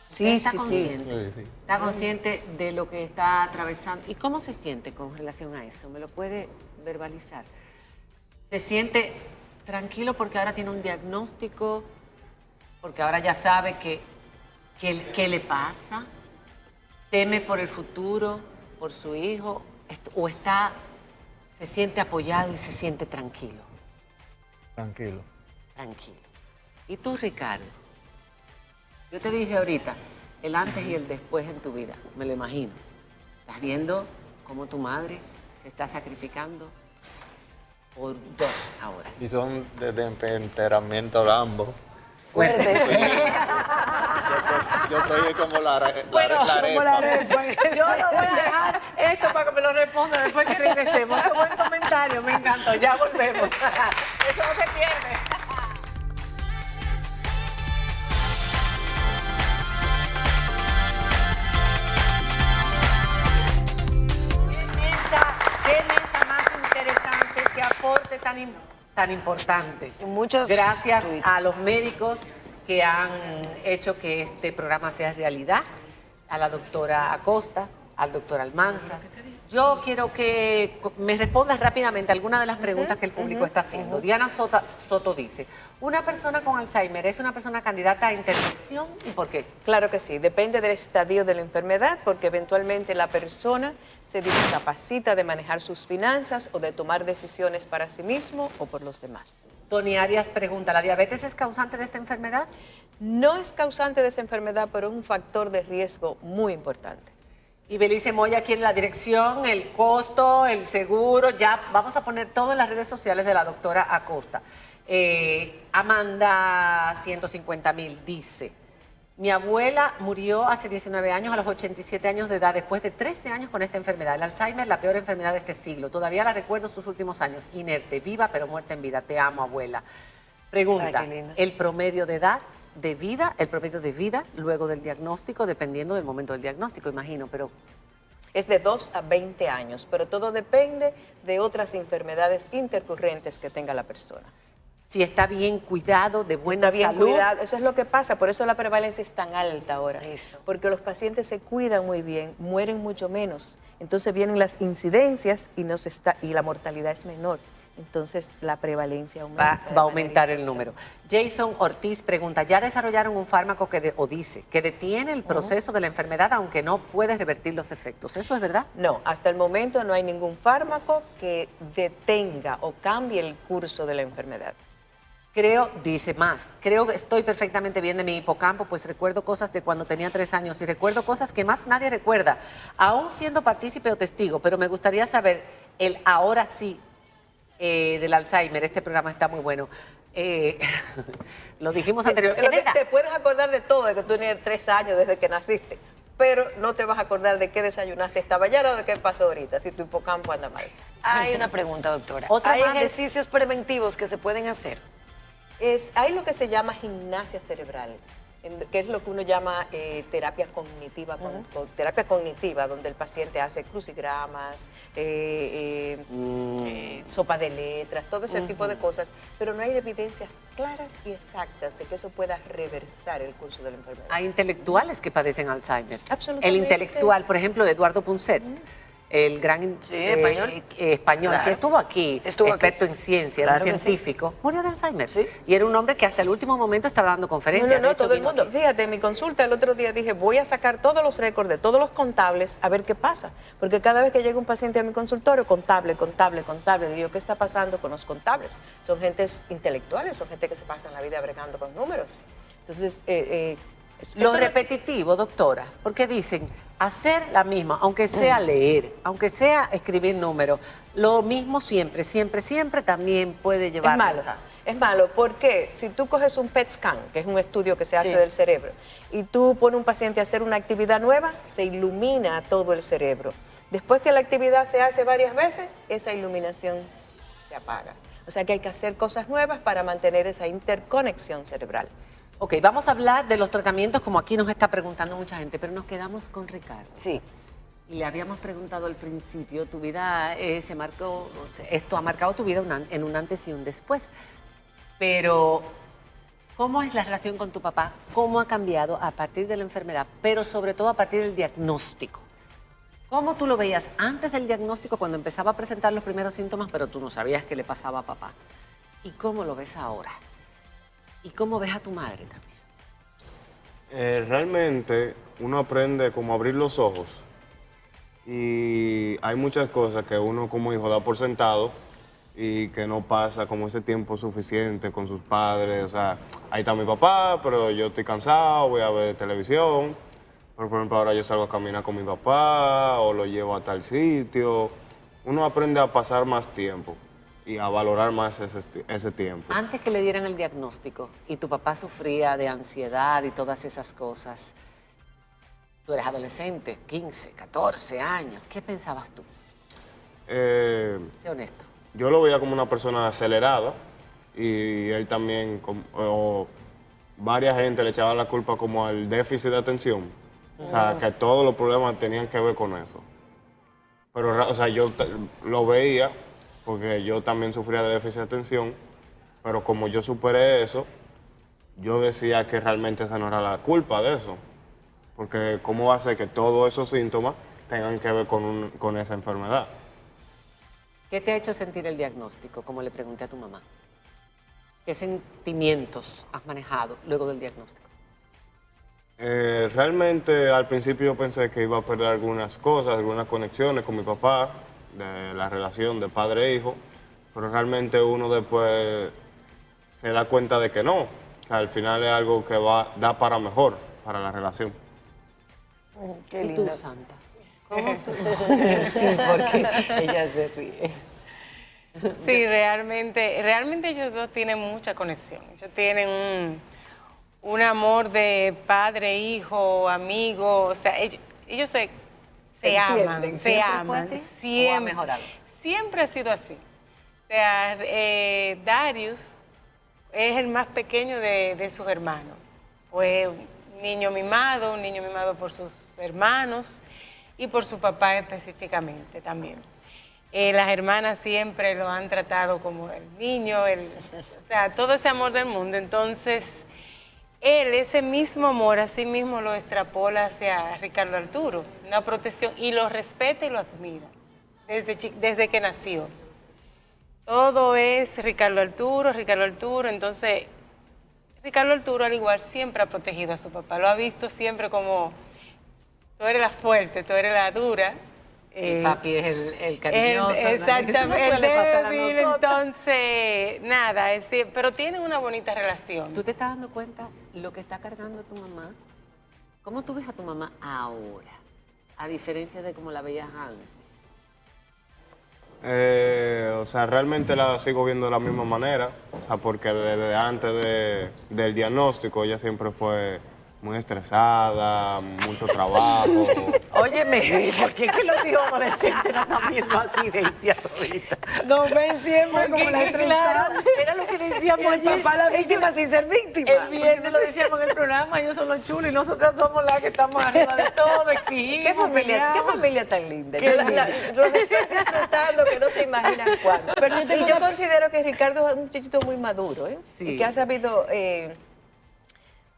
Sí, Está sí, sí. consciente. Sí, sí. Está consciente de lo que está atravesando. ¿Y cómo se siente con relación a eso? ¿Me lo puede verbalizar? ¿Se siente tranquilo porque ahora tiene un diagnóstico? Porque ahora ya sabe qué le pasa. ¿Teme por el futuro, por su hijo? ¿O se siente apoyado y se siente tranquilo? Tranquilo. Tranquilo. ¿Y tú, Ricardo? Yo te dije ahorita, el antes y el después en tu vida, me lo imagino. Estás viendo cómo tu madre se está sacrificando por 2 ahora. Y son de temperamento ambos. Fuerte. Yo estoy como la arepa. Yo no voy a dejar esto para que me lo responda después que regresemos. Qué buen comentario, me encantó. Ya volvemos. Eso no se pierde. ¿Qué mesa más interesante, qué aporte tan importante? Y muchos Gracias tweets. a los médicos que han hecho que este programa sea realidad, a la doctora Acosta, al doctor Almanza. Yo quiero que me respondas rápidamente algunas de las preguntas que el público está haciendo. Diana Soto dice, ¿una persona con Alzheimer es una persona candidata a intervención y por qué? Claro que sí, depende del estadio de la enfermedad, porque eventualmente la persona se discapacita de manejar sus finanzas o de tomar decisiones para sí mismo o por los demás. Tony Arias pregunta, ¿la diabetes es causante de esta enfermedad? No es causante de esa enfermedad, pero es un factor de riesgo muy importante. Y Belice Moya quiere la dirección, el costo, el seguro. Ya vamos a poner todo en las redes sociales de la doctora Acosta. Amanda 150.000 dice, mi abuela murió hace 19 años a los 87 años de edad, después de 13 años con esta enfermedad. El Alzheimer, la peor enfermedad de este siglo. Todavía la recuerdo sus últimos años. Inerte, viva pero muerta en vida. Te amo, abuela. Pregunta, Ay, qué linda. el promedio de edad de vida, el promedio de vida luego del diagnóstico, dependiendo del momento del diagnóstico, imagino, pero Es de 2 a 20 años, pero todo depende de otras enfermedades intercurrentes que tenga la persona. si está bien cuidado, de buena Está bien salud. cuidado, eso es lo que pasa, por eso la prevalencia es tan alta ahora. Eso. Porque los pacientes se cuidan muy bien, mueren mucho menos. Entonces vienen las incidencias y la mortalidad es menor. Entonces la prevalencia aumenta. Va a aumentar el número. Jason Ortiz pregunta, ¿ya desarrollaron un fármaco dice que detiene el proceso de la enfermedad aunque no puede revertir los efectos? ¿Eso es verdad? No, hasta el momento no hay ningún fármaco que detenga o cambie el curso de la enfermedad. Dice más, creo que estoy perfectamente bien de mi hipocampo, pues recuerdo cosas de cuando tenía 3 años y recuerdo cosas que más nadie recuerda, aún siendo partícipe o testigo, pero me gustaría saber el ahora sí del Alzheimer. Este programa está muy bueno. Lo dijimos anteriormente. Te puedes acordar de todo, de que tú tenías 3 años desde que naciste, pero no te vas a acordar de qué desayunaste esta mañana o de qué pasó ahorita, si tu hipocampo anda mal. Hay una pregunta, doctora. Otra ¿Hay más de- ejercicios preventivos que se pueden hacer? Hay lo que se llama gimnasia cerebral, que es lo que uno llama terapia cognitiva, terapia cognitiva, donde el paciente hace crucigramas, sopa de letras, todo ese tipo de cosas, pero no hay evidencias claras y exactas de que eso pueda reversar el curso de la enfermedad. Hay intelectuales que padecen Alzheimer. Absolutamente. El intelectual, por ejemplo, Eduardo Punset, el gran español. español Claro. que estuvo aquí, Estuvo aquí. experto en ciencia, era Claro un que sí. científico, murió de Alzheimer. Sí. Y era un hombre que hasta el último momento estaba dando No, conferencias. no, De hecho, todo el vino mundo. aquí. Fíjate, en mi consulta el otro día dije, voy a sacar todos los récords de todos los contables a ver qué pasa. Porque cada vez que llega un paciente a mi consultorio, contable, digo, ¿qué está pasando con los contables? Son gentes intelectuales, son gente que se pasan la vida bregando con números. Entonces, Lo esto no- repetitivo, doctora, porque dicen hacer la misma, aunque sea leer, aunque sea escribir números, lo mismo siempre, siempre también puede es llevar malo. Es malo porque si tú coges un PET scan, que es un estudio que se hace Sí. del cerebro, y tú pones a un paciente a hacer una actividad nueva, se ilumina todo el cerebro. Después que la actividad se hace varias veces, esa iluminación se apaga. O sea que hay que hacer cosas nuevas para mantener esa interconexión cerebral. Ok, vamos a hablar de los tratamientos como aquí nos está preguntando mucha gente, pero nos quedamos con Ricardo. Sí. Y le habíamos preguntado al principio, tu vida se marcó, esto ha marcado tu vida en un antes y un después. Pero, ¿cómo es la relación con tu papá? ¿Cómo ha cambiado a partir de la enfermedad? Pero sobre todo a partir del diagnóstico. ¿Cómo tú lo veías antes del diagnóstico cuando empezaba a presentar los primeros síntomas, pero tú no sabías qué le pasaba a papá? ¿Y cómo lo ves ahora? ¿Y cómo ves a tu madre también? Realmente uno aprende como a abrir los ojos y hay muchas cosas que uno como hijo da por sentado y que no pasa como ese tiempo suficiente con sus padres. O sea, ahí está mi papá, pero yo estoy cansado, voy a ver televisión. Por ejemplo, ahora yo salgo a caminar con mi papá o lo llevo a tal sitio. Uno aprende a pasar más tiempo y a valorar más ese tiempo. Antes que le dieran el diagnóstico y tu papá sufría de ansiedad y todas esas cosas, tú eres adolescente, 15, 14 años, ¿qué pensabas tú? Sé honesto. Yo lo veía como una persona acelerada y él también, varias gente le echaban la culpa como al déficit de atención. O sea, que todos los problemas tenían que ver con eso. Pero, o sea, yo lo veía porque yo también sufría de déficit de atención, pero como yo superé eso, yo decía que realmente esa no era la culpa de eso. Porque ¿cómo va a ser que todos esos síntomas tengan que ver con esa enfermedad? ¿Qué te ha hecho sentir el diagnóstico, como le pregunté a tu mamá? ¿Qué sentimientos has manejado luego del diagnóstico? Realmente al principio yo pensé que iba a perder algunas cosas, algunas conexiones con mi papá, de la relación de padre e hijo, pero realmente uno después se da cuenta de que no, que al final es algo que da para mejor, para la relación. Qué ¿Y lindo. tú, Santa? ¿Cómo tú? Sí, porque ella se ríe. Sí, realmente ellos dos tienen mucha conexión. Ellos tienen un amor de padre, hijo, amigo. O sea, ellos se aman, se ¿Siempre fue aman. así? Siempre, ¿O ha mejorado? Siempre ha sido así. O sea, Darius es el más pequeño de sus hermanos. Fue un niño mimado por sus hermanos y por su papá específicamente también. Las hermanas siempre lo han tratado como el niño, o sea, todo ese amor del mundo. Entonces, él ese mismo amor, así mismo lo extrapola hacia Ricardo Arturo, una protección, y lo respeta y lo admira desde que nació. Todo es Ricardo Arturo, entonces Ricardo Arturo al igual siempre ha protegido a su papá, lo ha visto siempre como, tú eres la fuerte, tú eres la dura. Papi es el cariñoso. Exactamente, el débil, entonces, nada, pero tienen una bonita relación. ¿Tú te estás dando cuenta lo que está cargando tu mamá? ¿Cómo tú ves a tu mamá ahora, a diferencia de cómo la veías antes? O sea, realmente la sigo viendo de la misma manera, o sea, porque desde antes del diagnóstico ella siempre fue muy estresada, mucho trabajo. Óyeme, ¿por qué que los hijos adolescentes no están viendo así de ahorita? Nos ven siempre como la estresada. Claro, era lo que decíamos El ayer. papá la víctima sin ser víctima. El viernes lo decíamos en el programa, ellos son los chulos y nosotras somos las que estamos arriba de todo, exigimos. ¿Qué familia tan linda? Qué linda. Los estoy disfrutando que no se imaginan cuándo. Pero yo tengo y yo una- considero que Ricardo es un muchachito muy maduro, ¿eh? Sí. Y que ha sabido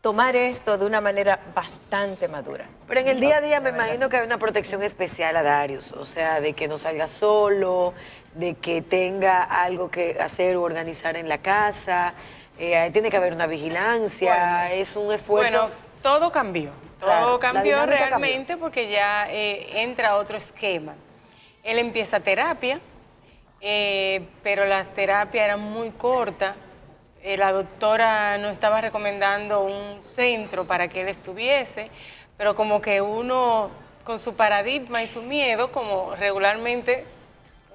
tomar esto de una manera bastante madura. Pero en el día a día me imagino que hay una protección especial a Darius, o sea, de que no salga solo, de que tenga algo que hacer o organizar en la casa, tiene que haber una vigilancia, es un esfuerzo. Bueno, todo cambió. Claro, Todo la cambió dinámica realmente porque ya entra otro esquema. Él empieza terapia, pero la terapia era muy corta. La doctora nos estaba recomendando un centro para que él estuviese, pero como que uno, con su paradigma y su miedo, como regularmente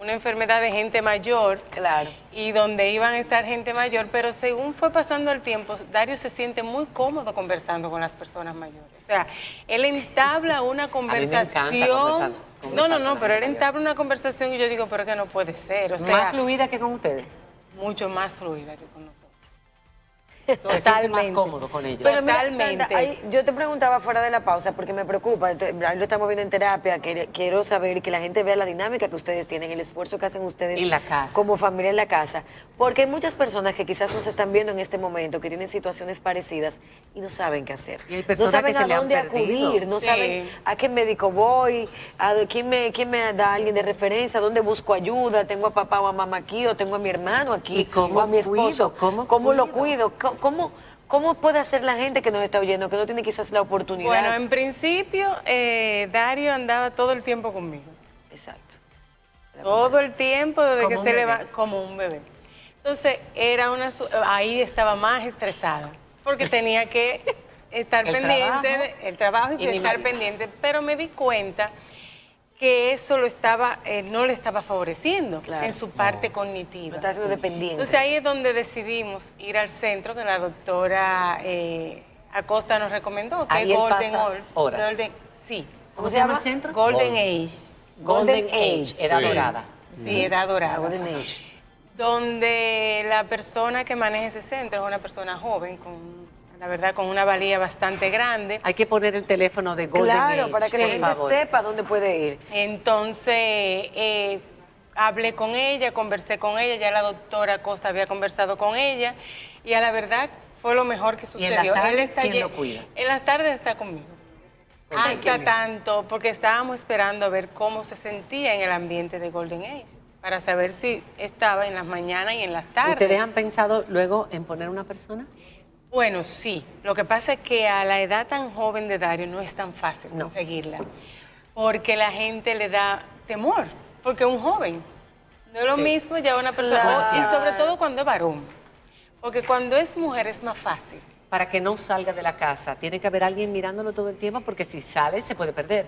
una enfermedad de gente mayor, Claro. y donde iban a estar gente mayor, pero según fue pasando el tiempo, Dario se siente muy cómodo conversando con las personas mayores. O sea, él entabla una conversación. conversar con Pero él la gente entabla una conversación y yo digo, pero que no puede ser. O sea, ¿Más fluida que con ustedes? mucho más fluida que con nosotros. Se siente más Totalmente. cómodo con ellos. Pero mira, Totalmente. Sandra, yo te preguntaba fuera de la pausa porque me preocupa, ahí lo estamos viendo en terapia, quiero saber que la gente vea la dinámica que ustedes tienen, el esfuerzo que hacen ustedes En la casa. como familia en la casa, porque hay muchas personas que quizás nos están viendo en este momento, que tienen situaciones parecidas y no saben qué hacer. Y hay personas no saben que se a le han dónde perdido. acudir, no Sí. saben a qué médico voy, a quién me da alguien de referencia, dónde busco ayuda, tengo a papá o a mamá aquí, o tengo a mi hermano aquí, ¿Y cómo o a mi esposo. cuido? ¿Cómo lo cuido? cuido? ¿Cómo puede hacer la gente que nos está oyendo, que no tiene quizás la oportunidad? Bueno, en principio, Dario andaba todo el tiempo conmigo. Exacto. Todo el tiempo desde Como que un se bebé. levanta, como un bebé. Entonces, ahí estaba más estresada, porque tenía que estar El pendiente trabajo. del trabajo y Y de mi estar marido. pendiente, pero me di cuenta que eso no le estaba favoreciendo Claro. en su parte Lo cognitiva. está haciendo dependiente. Entonces ahí es donde decidimos ir al centro que la doctora Acosta nos recomendó, que Ahí es él Golden pasa Old. horas. Sí. ¿Cómo se llama el centro? Golden Age. Golden Age, edad Sí. dorada. Sí, edad dorada. Golden Age. Donde la persona que maneja ese centro es una persona joven, la verdad, con una valía bastante grande. Hay que poner el teléfono de Golden Claro, Age, para que la por gente favor. sepa dónde puede ir. Entonces, hablé con ella, conversé con ella, ya la doctora Costa había conversado con ella, y a la verdad fue lo mejor que ¿Y en las sucedió. tardes está quién lle- lo cuida? En las tardes está conmigo. Hasta tanto, porque estábamos esperando a ver cómo se sentía en el ambiente de Golden Age, para saber si estaba en las mañanas y en las tardes. ¿Ustedes han pensado luego en poner una persona? Bueno, sí. Lo que pasa es que a la edad tan joven de Dario no es tan fácil No. conseguirla, porque la gente le da temor, porque es un joven. No es lo Sí. mismo ya una persona, Claro. y sobre todo cuando es varón, porque cuando es mujer es más fácil. Para que no salga de la casa, tiene que haber alguien mirándolo todo el tiempo porque si sale se puede perder.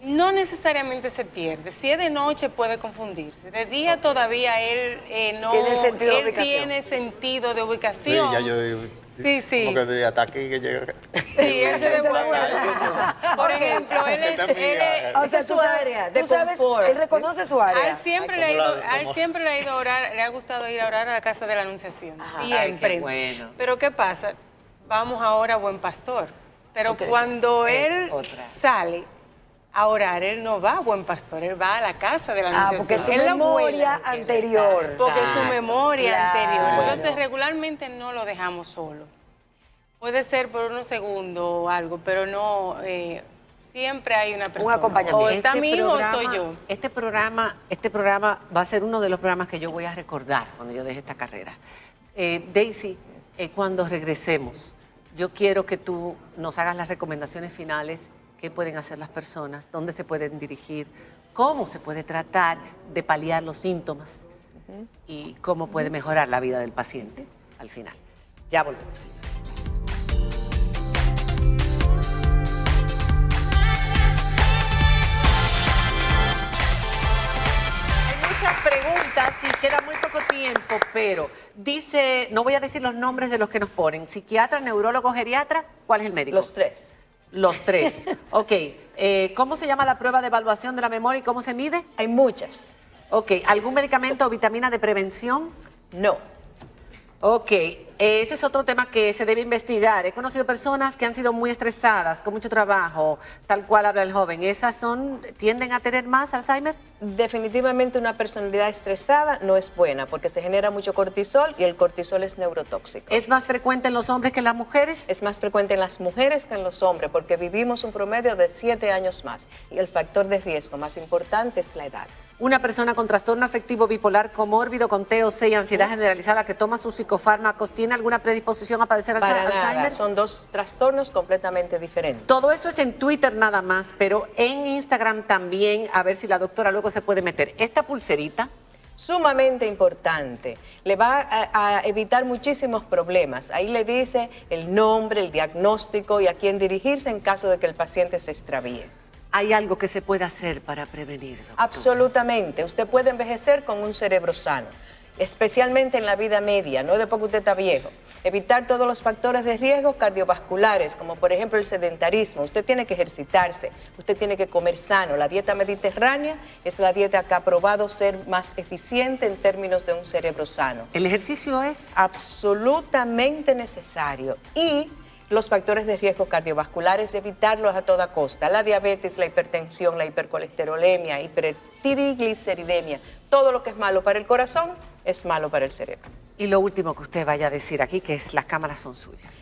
No necesariamente se pierde. Si es de noche puede confundirse. De día todavía él no Tiene sentido de él ubicación. tiene sentido de Sí, ubicación. ya yo digo. Sí, sí. Como que de hasta aquí que llega. Sí, él se devuelve. Por ejemplo, él es, Esta es mía. O sea, su área de tú sabes, confort. él reconoce su A él área. siempre, Ay, le ha como ido, la- a él como- siempre le ha ido a orar, le ha gustado ir a orar a la casa de la Anunciación. Ay, Siempre. qué bueno. Pero ¿qué pasa? Vamos ahora a Buen Pastor. Pero cuando Es él otra. sale a orar, él no va a Buen Pastor, él va a la casa de la Anunciación. Porque es su Él la memoria vuela. anterior. Porque es su memoria Claro. anterior. Bueno. Entonces, regularmente no lo dejamos solo. Puede ser por unos segundos o algo, pero no, siempre hay una persona. acompañamiento. O está mi hijo o programa- estoy yo. Este programa va a ser uno de los programas que yo voy a recordar cuando yo deje esta carrera. Daisy, cuando regresemos, yo quiero que tú nos hagas las recomendaciones finales, qué pueden hacer las personas, dónde se pueden dirigir, cómo se puede tratar de paliar los síntomas y cómo puede mejorar la vida del paciente al final. Ya volvemos. Hay muchas preguntas y queda muy poco tiempo, pero dice, no voy a decir los nombres de los que nos ponen, psiquiatra, neurólogo, geriatra, ¿cuál es el médico? Los tres. Los tres. Ok, ¿cómo se llama la prueba de evaluación de la memoria y cómo se mide? Hay muchas. Ok, ¿algún medicamento o vitamina de prevención? No. Ok, ese es otro tema que se debe investigar. He conocido personas que han sido muy estresadas, con mucho trabajo, tal cual habla el joven. ¿Esas tienden a tener más Alzheimer? Definitivamente una personalidad estresada no es buena porque se genera mucho cortisol y el cortisol es neurotóxico. ¿Es más frecuente en los hombres que en las mujeres? Es más frecuente en las mujeres que en los hombres porque vivimos un promedio de 7 años más y el factor de riesgo más importante es la edad. Una persona con trastorno afectivo bipolar comórbido, con TOC y ansiedad generalizada que toma sus psicofármacos, ¿tiene alguna predisposición a padecer Para Alzheimer? nada, son dos trastornos completamente diferentes. Todo eso es en Twitter nada más, pero en Instagram también, a ver si la doctora luego se puede meter. Esta pulserita, Sumamente importante, le va a evitar muchísimos problemas. Ahí le dice el nombre, el diagnóstico y a quién dirigirse en caso de que el paciente se extravíe. hay algo que se puede hacer para prevenir, doctora. Absolutamente, usted puede envejecer con un cerebro sano. especialmente en la vida media, no después que usted está viejo. Evitar todos los factores de riesgo cardiovasculares, como por ejemplo el sedentarismo. Usted tiene que ejercitarse, usted tiene que comer sano. La dieta mediterránea es la dieta que ha probado ser más eficiente en términos de un cerebro sano. ¿El ejercicio es? Absolutamente necesario. Y los factores de riesgo cardiovasculares, evitarlos a toda costa. La diabetes, la hipertensión, la hipercolesterolemia, hipertrigliceridemia. Todo lo que es malo para el corazón es malo para el cerebro. Y lo último que usted vaya a decir aquí, que es las cámaras son suyas.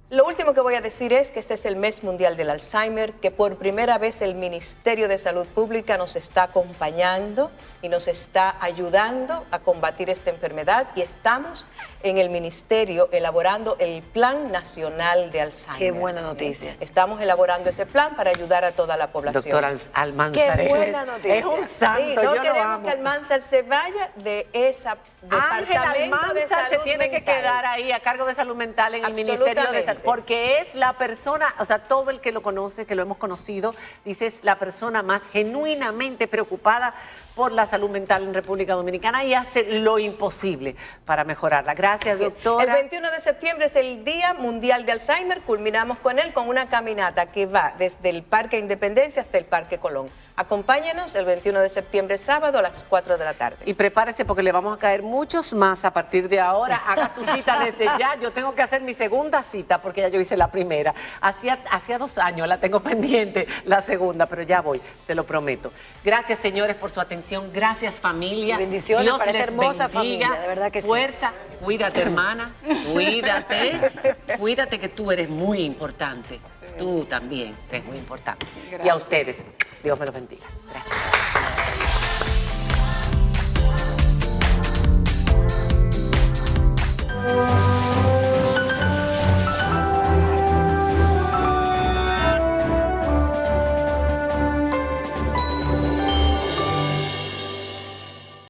Lo último que voy a decir es que este es el mes mundial del Alzheimer, que por primera vez el Ministerio de Salud Pública nos está acompañando y nos está ayudando a combatir esta enfermedad, y estamos en el ministerio elaborando el Plan Nacional de Alzheimer. Qué buena noticia. Estamos elaborando ese plan para ayudar a toda la población. Doctor Almanzar. Qué buena noticia. Es un santo, Sí, no yo lo queremos amo. que Almanzar se vaya de esa Ángel departamento de Almanzar salud se tiene que mental. quedar ahí a cargo de salud mental en el Ministerio de Salud, Absolutamente. porque es la persona, o sea, todo el que lo conoce, que lo hemos conocido, dice es la persona más genuinamente preocupada por la salud mental en República Dominicana y hace lo imposible para mejorarla. Gracias, Así es. doctora. El 21 de septiembre es el Día Mundial de Alzheimer. Culminamos con él con una caminata que va desde el Parque Independencia hasta el Parque Colón. Acompáñenos el 21 de septiembre, sábado, a las 4 de la tarde. Y prepárese porque le vamos a caer muchos más a partir de ahora. Haga su cita desde ya. Yo tengo que hacer mi segunda cita porque ya yo hice la primera. Hacía 2 años la tengo pendiente, la segunda, pero ya voy, se lo prometo. Gracias, señores, por su atención. Gracias, familia. Y bendiciones Dios para esta les hermosa bendiga. familia, de verdad que sí. Fuerza, cuídate, hermana. Cuídate. Cuídate, que tú eres muy importante. Tú también eres muy importante. Y a ustedes, Dios me los bendiga. Gracias.